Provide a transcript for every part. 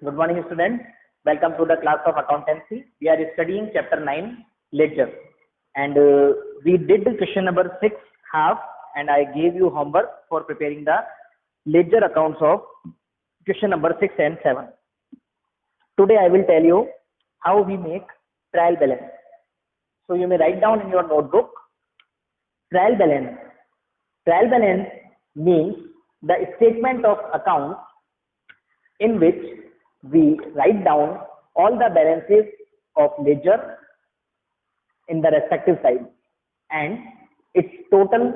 Good morning, students. Welcome to the class of accountancy. We are studying chapter 9, ledger, and we did the question number 6 half, and I gave you homework for preparing the ledger accounts of question number 6 and 7. Today I will tell you how we make trial balance. So you may write down in your notebook trial balance. Trial balance means the statement of accounts in which we write down all the balances of ledger in the respective side, and its total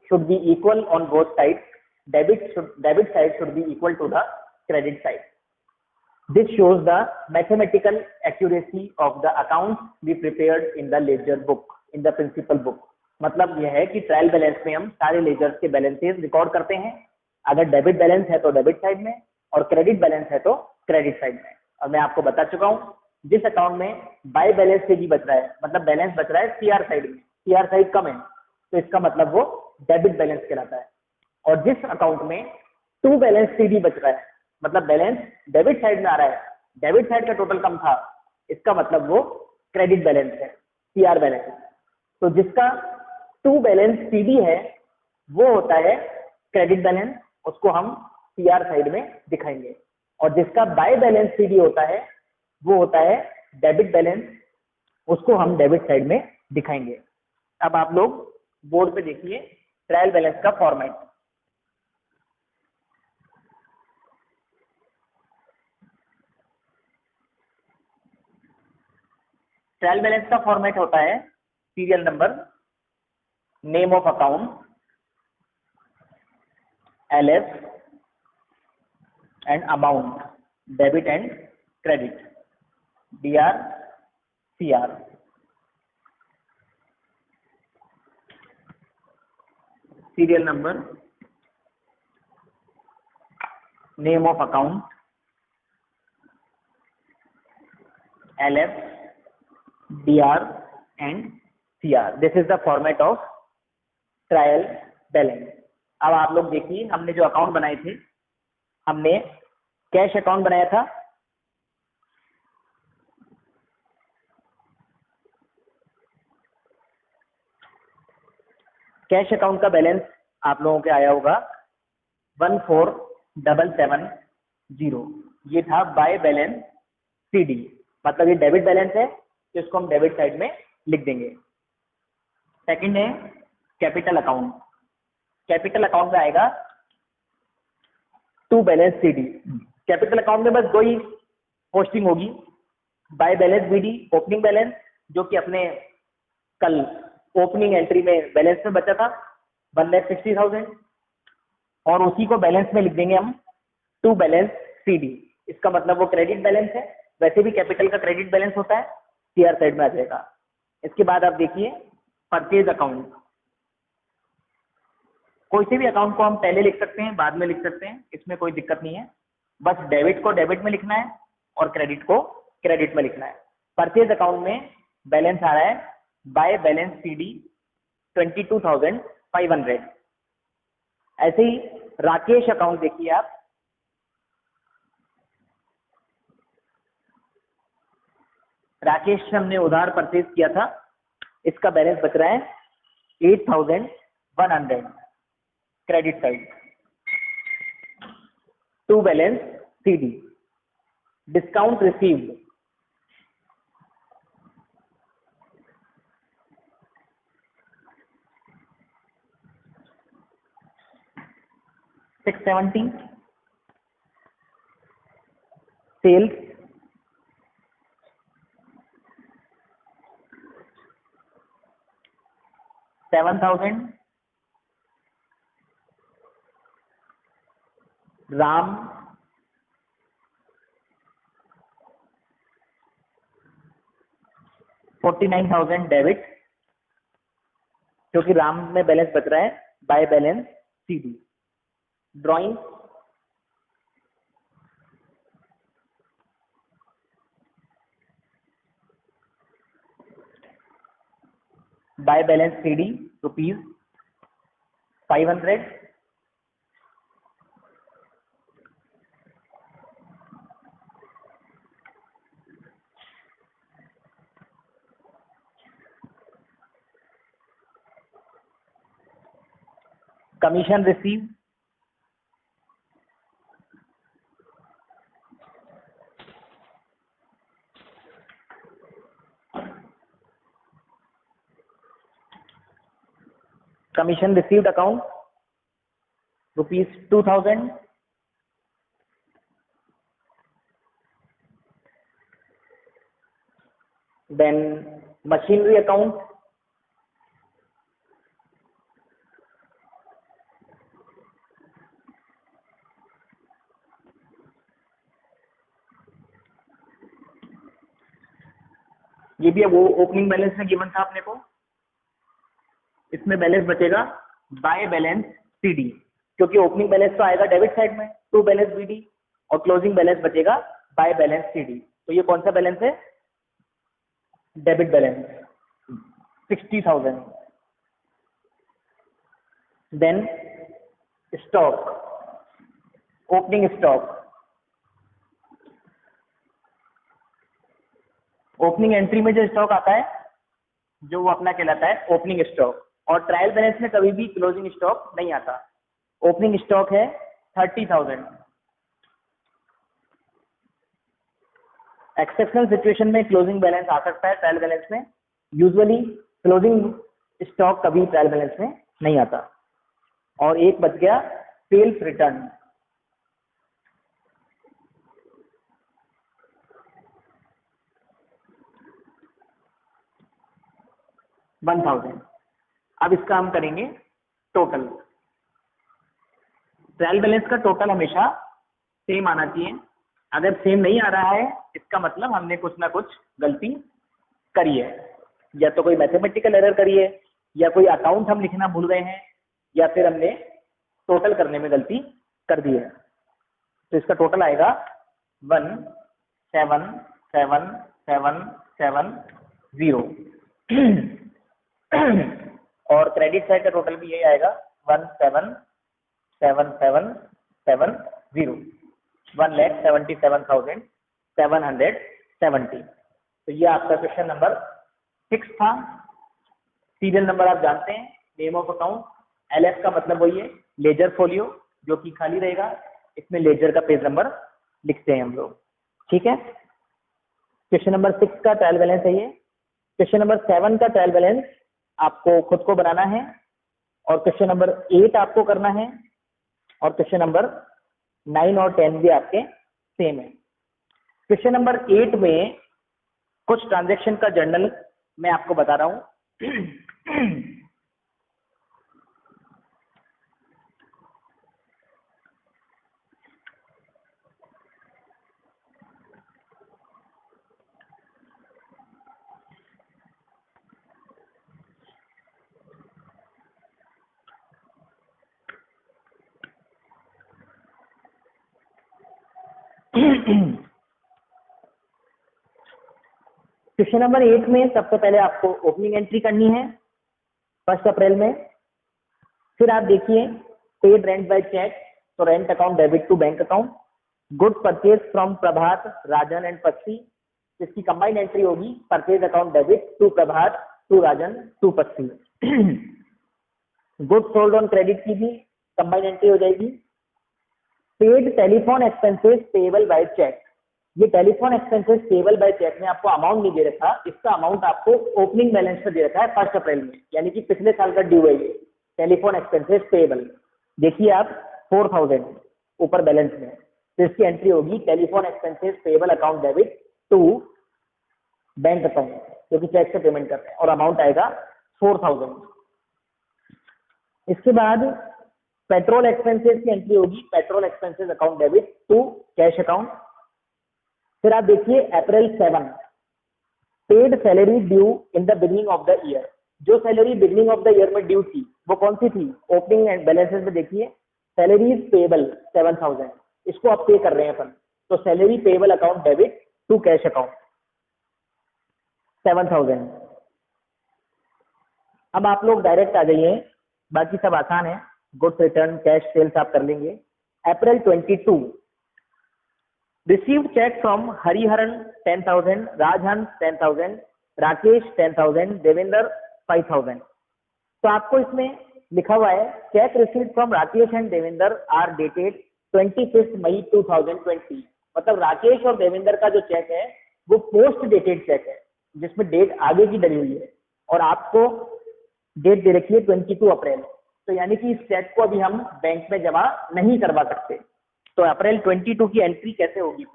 should be equal on both sides. Debit side should be equal to the credit side. This shows the mathematical accuracy of the accounts we prepared in the ledger book, in the principal book. मतलब यह है कि trial balance में हम सारे ledgers के balances record करते हैं. अगर डेबिट बैलेंस है तो डेबिट साइड में, और क्रेडिट बैलेंस है तो क्रेडिट साइड में. और मैं आपको बता चुका हूं, जिस अकाउंट में बाय बैलेंस से भी बच रहा है, मतलब बैलेंस बच रहा है सीआर साइड में, सीआर साइड कम है, तो इसका मतलब वो डेबिट बैलेंस कहलाता है. और जिस अकाउंट में टू बैलेंस सीडी बच रहा है, मतलब बैलेंस डेबिट साइड में आ रहा है, डेबिट साइड का टोटल कम था, इसका मतलब वो क्रेडिट बैलेंस है, सीआर बैलेंस. तो जिसका टू बैलेंस सीडी है वो होता है क्रेडिट बैलेंस, उसको हम सीआर साइड में दिखाएंगे. और जिसका बाय बैलेंस सीडी होता है वो होता है डेबिट बैलेंस, उसको हम डेबिट साइड में दिखाएंगे. अब आप लोग बोर्ड पे देखिए ट्रायल बैलेंस का फॉर्मेट. ट्रायल बैलेंस का फॉर्मेट होता है serial number, name of account, LF and amount, debit and credit, DR, CR. Serial number, name of account, LF, DR and CR. This is the format of trial balance. अब आप लोग देखिए, हमने जो account बनाए थे, हमने कैश अकाउंट बनाया था, कैश अकाउंट का बैलेंस आप लोगों के आया होगा 14,770. ये था बाय बैलेंस सीडी, मतलब ये डेबिट बैलेंस है, इसको हम डेबिट साइड में लिख देंगे. सेकंड है कैपिटल अकाउंट. कैपिटल अकाउंट में आएगा to balance CD. Capital account में बस दो ही पोस्टिंग होगी, by balance BD, opening balance, जो कि अपने कल ओपनिंग एंट्री में बैलेंस में बचा था 1,60,000, और उसी को बैलेंस में लिख देंगे हम टू बैलेंस सीडी. इसका मतलब वो क्रेडिट बैलेंस है. वैसे भी कैपिटल का क्रेडिट बैलेंस होता है, सीआर साइड में आ जाएगा. इसके बाद आप देखिए परचेज अकाउंट. कोई से भी अकाउंट को हम पहले लिख सकते हैं, बाद में लिख सकते हैं, इसमें कोई दिक्कत नहीं है. बस डेबिट को डेबिट में लिखना है और क्रेडिट को क्रेडिट में लिखना है. परचेज अकाउंट में बैलेंस आ रहा है बाय बैलेंस सीडी 22,500. ऐसे ही राकेश अकाउंट देखिए आप, राकेश से हमने उधार परचेज किया था, इसका बैलेंस बच रहा है 8,100 credit side. To balance CD. Discount received, $670. Sales 7,000. Ram 49,000 debit, क्योंकि राम में बैलेंस बच रहा है by balance CD. Drawing by balance CD ₹500. commission received, commission received account rupees 2000, then machinery account, ये भी वो ओपनिंग बैलेंस में गिवन था अपने को, इसमें बैलेंस बचेगा बाय बैलेंस सीडी, क्योंकि ओपनिंग बैलेंस तो आएगा डेबिट साइड में टू बैलेंस बीडी और क्लोजिंग बैलेंस बचेगा बाय बैलेंस सीडी। तो ये कौन सा बैलेंस है? Debit balance 60,000। Then stock, opening stock, opening entry में जो स्टॉक आता है जो वो अपना कहलाता है ओपनिंग स्टॉक, और ट्रायल बैलेंस में कभी भी क्लोजिंग स्टॉक नहीं आता। ओपनिंग स्टॉक है 30,000। एक्सेप्शनल सिचुएशन में क्लोजिंग बैलेंस आ सकता है ट्रायल बैलेंस में, यूजुअली क्लोजिंग स्टॉक कभी ट्रायल बैलेंस में नहीं आता। और एक बच गया सेल्स रिटर्न, $1,000। अब इसका हम करेंगे टोटल। ट्रायल बैलेंस का टोटल हमेशा सेम आना चाहिए, अगर सेम नहीं आ रहा है इसका मतलब हमने कुछ ना कुछ गलती करी है, या तो कोई मैथमेटिकल एरर करी है, या कोई अकाउंट हम लिखना भूल गए हैं, या फिर हमने टोटल करने में गलती कर दी है। तो इसका टोटल आएगा 1777770 और क्रेडिट साइड का टोटल भी यही आएगा 1777770, 1,77,770। तो ये आपका क्वेश्चन नंबर 6 था। सीरियल नंबर आप जानते हैं, नेम ऑफ अकाउंट, LF का मतलब वही है लेजर फोलियो, जो कि खाली रहेगा, इसमें लेजर का पेज नंबर लिखते हैं हम लोग। ठीक है, क्वेश्चन नंबर 6 का ट्रायल बैलेंस है ये। क्वेश्चन नंबर 7 का ट्रायल बैलेंस आपको खुद को बनाना है, और क्वेश्चन नंबर 8 आपको करना है, और क्वेश्चन नंबर 9 और 10 भी आपके सेम है। क्वेश्चन नंबर 8 में कुछ ट्रांजैक्शन का जर्नल मैं आपको बता रहा हूं। क्वेश्चन नंबर 8 में सबसे पहले आपको ओपनिंग एंट्री करनी है 1 अप्रैल में। फिर आप देखिए पेड रेंट बाय चेक, तो rent account debit to bank account. Goods purchase from Prabhat, Rajan and Patsy, इसकी कंबाइंड एंट्री होगी purchase account debit to Prabhat to Rajan to Patsy. Goods sold on credit की भी कंबाइंड एंट्री हो जाएगी। Paid telephone expenses payable by cheque, ये telephone expenses payable by cheque में आपको amount नहीं दे रखा, इसका अमाउंट आपको ओपनिंग बैलेंस में दे रखा है 1 अप्रैल में, यानी कि पिछले साल का ड्यू है ये टेलीफोन एक्सपेंसेस पेएबल। देखिए आप 4,000 ऊपर बैलेंस में, तो इसकी एंट्री होगी telephone expenses payable account debit to bank account, जो कि चेक से पेमेंट करते हैं, और अमाउंट आएगा 4,000। इसके बाद पेट्रोल एक्सपेंसेस की एंट्री होगी petrol expenses account debit to cash account. फिर आप देखिए April 7, paid salary due in the beginning of the year, जो salary beginning of the year में ड्यू थी वो कौन सी थी? ओपनिंग एंड बैलेंसेस में देखिए सैलरीज पेएबल 7,000, इसको आप पे कर रहे हैं अपन, तो salary payable account debit to cash account 7,000। अब आप लोग डायरेक्ट आ जाइए, बाकी सब आसान है, गुड्स रिटर्न कैश सेल्स आप कर लेंगे। April 22, received cheque from Hariharan 10,000, Rajhans 10,000, Rakesh 10,000, Devendra 5,000। तो आपको इसमें लिखा हुआ है cheque received from Rakesh and Devendra are dated 25 May 2020। मतलब राकेश और देवेंद्र का जो चेक है वो पोस्ट डेटेड चेक है, जिसमें डेट आगे की डली हुई है, और आपको डेट दे रखी है 22 अप्रैल। तो यानी कि इस चेक को अभी हम बैंक में जमा नहीं करवा सकते। तो अप्रैल 22 की एंट्री कैसे होगी?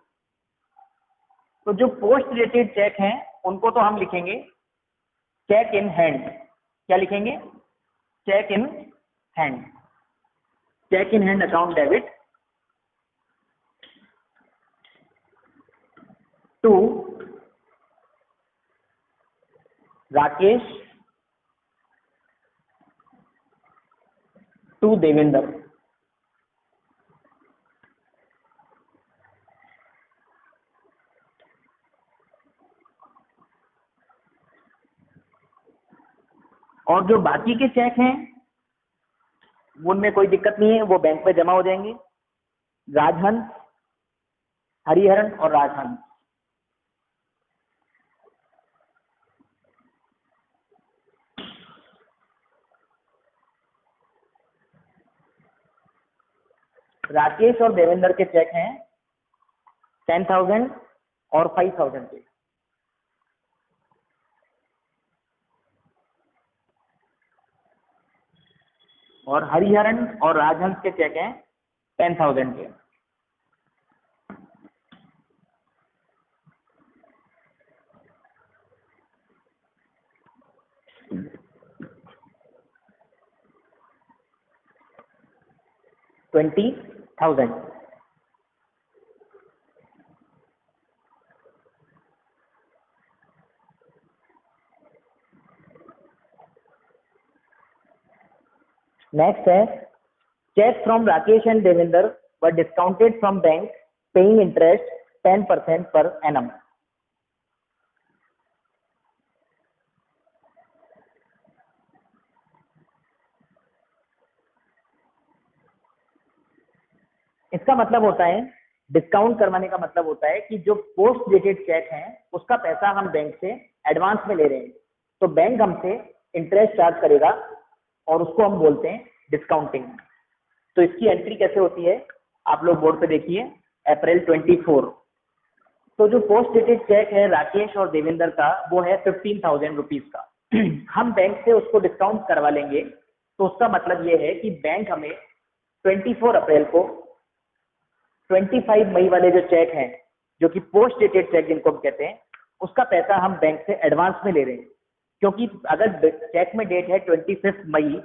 तो जो पोस्ट डेटेड चेक हैं उनको तो हम लिखेंगे चेक इन हैंड। क्या लिखेंगे? Cheque in hand. Cheque in hand account debit to Rakesh to Devendra. और जो बाकी के चेक हैं उनमें कोई दिक्कत नहीं है, वो बैंक में जमा हो जाएंगे। राजहंस, हरिहरन और राजहंस। राकेश और देवेंद्र के चेक हैं 10,000 और 5,000 के। और हरिहरन और राजहंस के चेक हैं 10,000 के। $20,000। नेक्स्ट है cheque from Rakesh and Devendra were discounted from bank paying interest 10% per annum. इसका मतलब होता है, डिस्काउंट करवाने का मतलब होता है कि जो पोस्ट डेटेड चेक है उसका पैसा हम बैंक से एडवांस में ले रहे हैं, तो बैंक हमसे इंटरेस्ट चार्ज करेगा और उसको हम बोलते हैं डिस्काउंटिंग। तो इसकी एंट्री कैसे होती है आप लोग बोर्ड पे देखिए, अप्रैल 24। तो जो पोस्ट डेटेड चेक है राकेश और देवेंद्र का वो है 15,000 रुपीज का। हम बैंक से उसको डिस्काउंट करवा लेंगे, तो उसका मतलब ये है कि बैंक हमें 24 अप्रैल को 25 मई वाले जो चेक हैं, जो कि पोस्ट डेटेड चेक जिनको हम कहते हैं, उसका पैसा हम बैंक से एडवांस में ले रहे हैं। क्योंकि अगर चेक में डेट है 25 मई,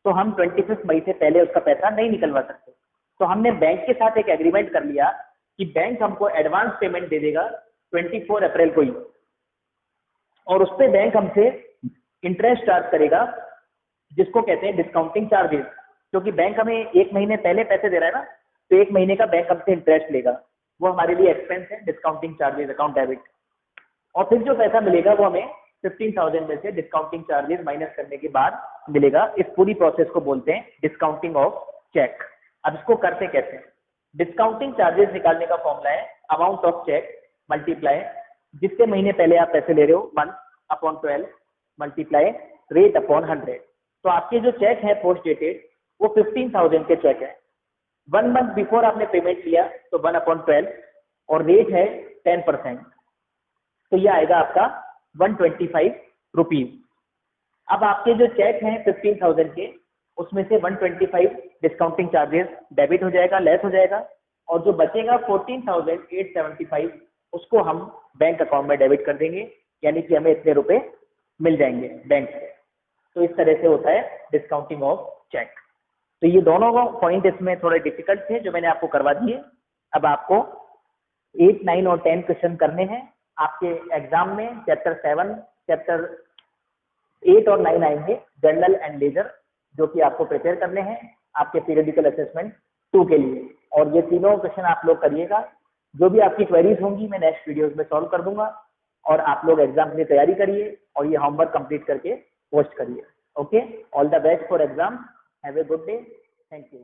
तो हम 25 मई से पहले उसका पैसा नहीं निकलवा सकते। तो हमने बैंक के साथ एक एग्रीमेंट कर लिया कि बैंक हमको एडवांस पेमेंट दे देगा 24 अप्रैल को ही, और उस पर बैंक हमसे इंटरेस्ट चार्ज करेगा, जिसको कहते हैं डिस्काउंटिंग चार्जेस। क्योंकि बैंक हमें एक महीने पहले पैसे दे रहा है ना, तो एक महीने का बैंक हमसे इंटरेस्ट लेगा, वो हमारे लिए एक्सपेंस है, डिस्काउंटिंग चार्जेस अकाउंट डेबिट। और फिर जो पैसा मिलेगा वो हमें 15,000 में से डिस्काउंटिंग चार्जेस माइनस करने के बाद मिलेगा। इस पूरी प्रोसेस को बोलते हैं डिस्काउंटिंग ऑफ चेक। अब इसको करते कैसे हैं? डिस्काउंटिंग चार्जेस निकालने का फॉर्मूला है अमाउंट ऑफ चेक मल्टीप्लाई जिसके महीने पहले आप पैसे ले रहे हो 1/12 मल्टीप्लाई रेट अपॉन 100। तो आपके जो चेक है पोस्ट डेटेड वो 15,000 के चेक है। 1 मंथ बिफोर आपने पेमेंट लिया तो 1/12 और रेट है 10%, तो ये आएगा आपका 125 रुपीज। अब आपके जो चेक हैं 15,000 के, उसमें से 125 डिस्काउंटिंग चार्जेस डेबिट हो जाएगा, लेस हो जाएगा, और जो बचेगा 14,875 उसको हम बैंक अकाउंट में डेबिट कर देंगे, यानी कि हमें इतने रुपए मिल जाएंगे बैंक से। तो इस तरह से होता है डिस्काउंटिंग ऑफ चेक। तो ये दोनों पॉइंट इसमें थोड़े डिफिकल्ट थे जो मैंने आपको करवा दिए। अब आपको 8, 9 और 10 क्वेश्चन करने हैं आपके एग्जाम में। चैप्टर 7, चैप्टर 8 और 9 आएंगे जनरल एंड लेजर, जो कि आपको प्रिपेयर करने हैं आपके पीरियडिकल असेसमेंट 2 के लिए। और ये तीनों क्वेश्चन आप लोग करिएगा। जो भी आपकी क्वेरीज होंगी मैं नेक्स्ट वीडियोस में सॉल्व कर दूंगा, और आप लोग एग्जाम के लिए तैयारी करिए और ये होमवर्क कंप्लीट करके पोस्ट करिए। Okay, all the best for exam. Have a good day. Thank you.